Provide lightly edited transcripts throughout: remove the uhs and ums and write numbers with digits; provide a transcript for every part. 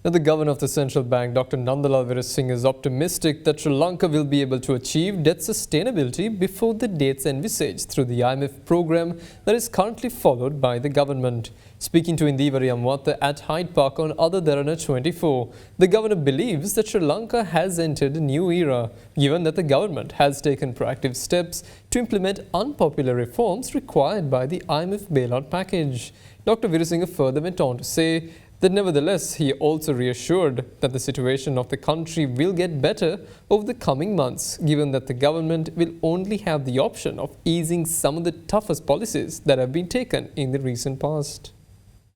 Now, the governor of the central bank, Dr. Nandalal Virasinghe, is optimistic that Sri Lanka will be able to achieve debt sustainability before the dates envisaged through the IMF program that is currently followed by the government. Speaking to Indivari Amwata at Hyde Park on Other Derana 24, the governor believes that Sri Lanka has entered a new era, given that the government has taken proactive steps to implement unpopular reforms required by the IMF bailout package. Dr. Virasinghe further went on to say that nevertheless, he also reassured that the situation of the country will get better over the coming months, given that the government will only have the option of easing some of the toughest policies that have been taken in the recent past.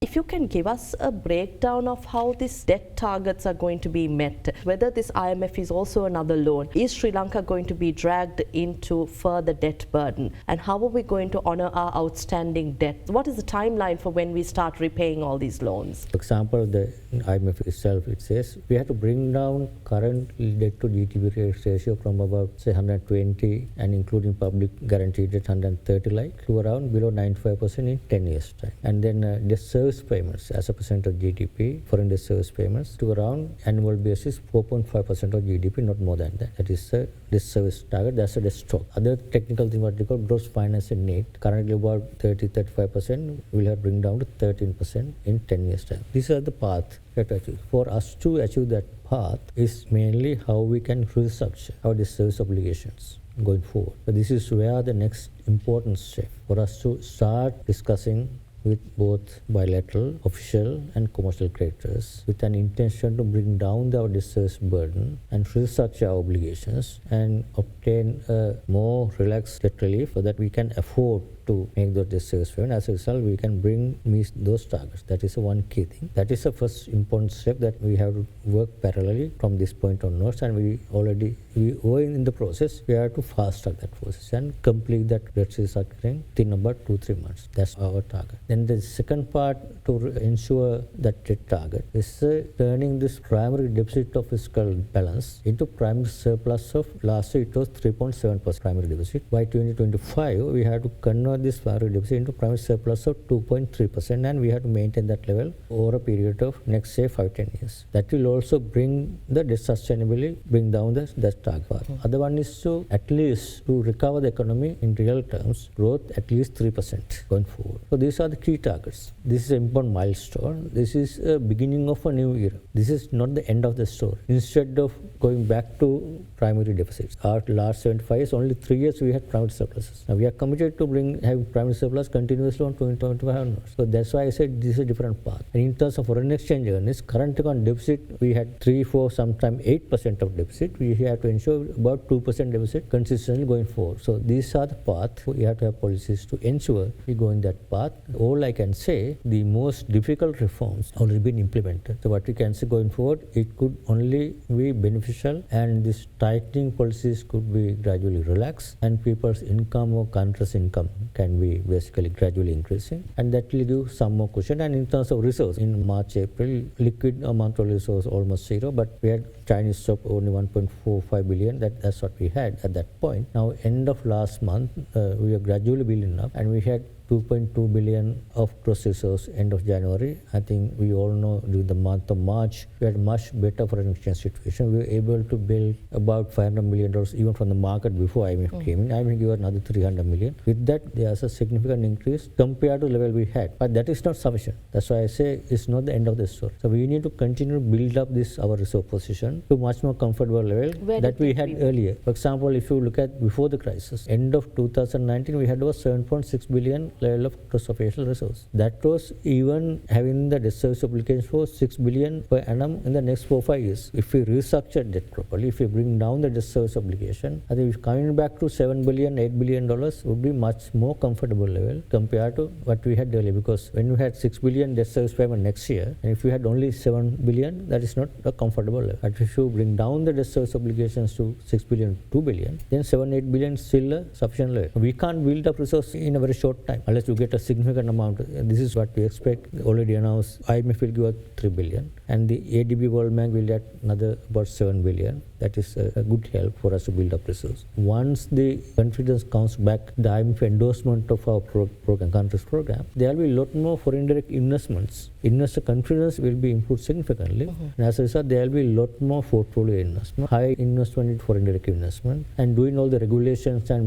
If you can give us a breakdown of how these debt targets are going to be met, whether this IMF is also another loan, is Sri Lanka going to be dragged into further debt burden, and how are we going to honour our outstanding debt? What is the timeline for when we start repaying all these loans? For example, the IMF itself, it says we have to bring down current debt to GDP ratio from about say 120 and including public guaranteed debt 130 to around below 95% in 10 years time. And then the service payments as a percent of GDP, foreign debt service payments to around annual basis 4.5% of GDP, not more than that. That is this service target, that's a debt stock. Other technical thing what we call gross financing need, currently about 30-35%, will have bring down to 13% in 10 years time. These are the path that to achieve. For us to achieve that path is mainly how we can restructure our debt service obligations going forward. So this is where the next important step for us to start discussing with both bilateral, official and commercial creditors with an intention to bring down our debt service burden and restructure our obligations and obtain a more relaxed debt relief so that we can afford to make those debt service payments. As a result, we can meet those targets. That is one key thing. That is the first important step that we have to work parallelly from this point onwards, and we were in the process. We have to fast track that process and complete that debt restructuring in about 2-3 months. That's our target. Then the second part to ensure that debt target is turning this primary deficit of fiscal balance into primary surplus of last year it was 3.7% primary deficit. By 2025, we have to convert this primary deficit into primary surplus of 2.3%, and we have to maintain that level over a period of next say 5-10 years. That will also bring the debt sustainability, bring down the debt target. Other one is to at least to recover the economy in real terms, growth at least 3% going forward. So these are the key targets. This is an important milestone. This is a beginning of a new era. This is not the end of the story. Instead of going back to primary deficits, our last 75 years, only 3 years we had primary surpluses. Now we are committed to have primary surplus continuously on 2025 onwards. So that's why I said this is a different path. And in terms of foreign exchange earnings, current account deficit, we had 3-4, sometimes 8% of deficit. We have to ensure about 2% deficit consistently going forward. So these are the path. We have to have policies to ensure we go in that path. All I can say, the most difficult reforms already been implemented. So what we can say going forward, it could only be beneficial, and these tightening policies could be gradually relaxed, and people's income or country's income can be basically gradually increasing, and that will give some more cushion. And in terms of resource, in March, April, liquid amount of resource almost zero, but we had Chinese stock only 1.45 billion. That's what we had at that point. Now, end of last month, we are gradually building up, and we had 2.2 billion of gross resource end of January. I think we all know during the month of March, we had much better foreign exchange situation. We were able to build about $500 million even from the market before IMF came in. IMF gave another 300 million. With that, there's a significant increase compared to the level we had. But that is not sufficient. That's why I say it's not the end of the story. So we need to continue to build up our resource position to much more comfortable level that we had earlier. For example, if you look at before the crisis, end of 2019, we had over 7.6 billion level of gross official resource. That was even having the debt service obligations for 6 billion per annum in the next 4-5 years. If we restructure debt properly, if we bring down the debt service obligation, I think coming back to 7 billion, $8 billion would be much more comfortable level compared to what we had earlier. Because when we had 6 billion debt service payment next year, and if we had only 7 billion, that is not a comfortable level. But if you bring down the debt service obligations to 6 billion, 2 billion, then 7-8 billion is still a sufficient level. We can't build up resources in a very short time. unless you get a significant amount. This is what we expect. Already announced, IMF will give us 3 billion, and the ADB World Bank will get another about 7 billion. That is a good help for us to build up resources. Once the confidence comes back, the IMF endorsement of our program, country's program, there will be a lot more foreign direct investments. Investor confidence will be improved significantly, and as a result, there will be a lot more portfolio investment, high investment in foreign direct investment, and doing all the regulations and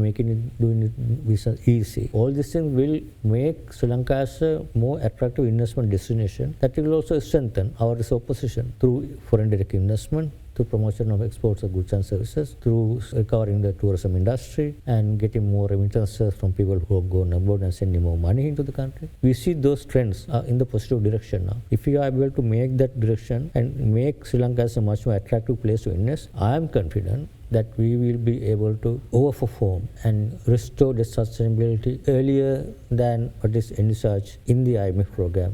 doing it visa easy. All these things will make Sri Lanka as a more attractive investment destination. That will also strengthen our resource position through foreign direct investment, through promotion of exports of goods and services, through recovering the tourism industry and getting more remittances from people who have gone abroad and sending more money into the country. We see those trends in the positive direction now. If we are able to make that direction and make Sri Lanka as a much more attractive place to invest, I am confident that we will be able to overperform and restore the sustainability earlier than what is envisaged in the IMF program.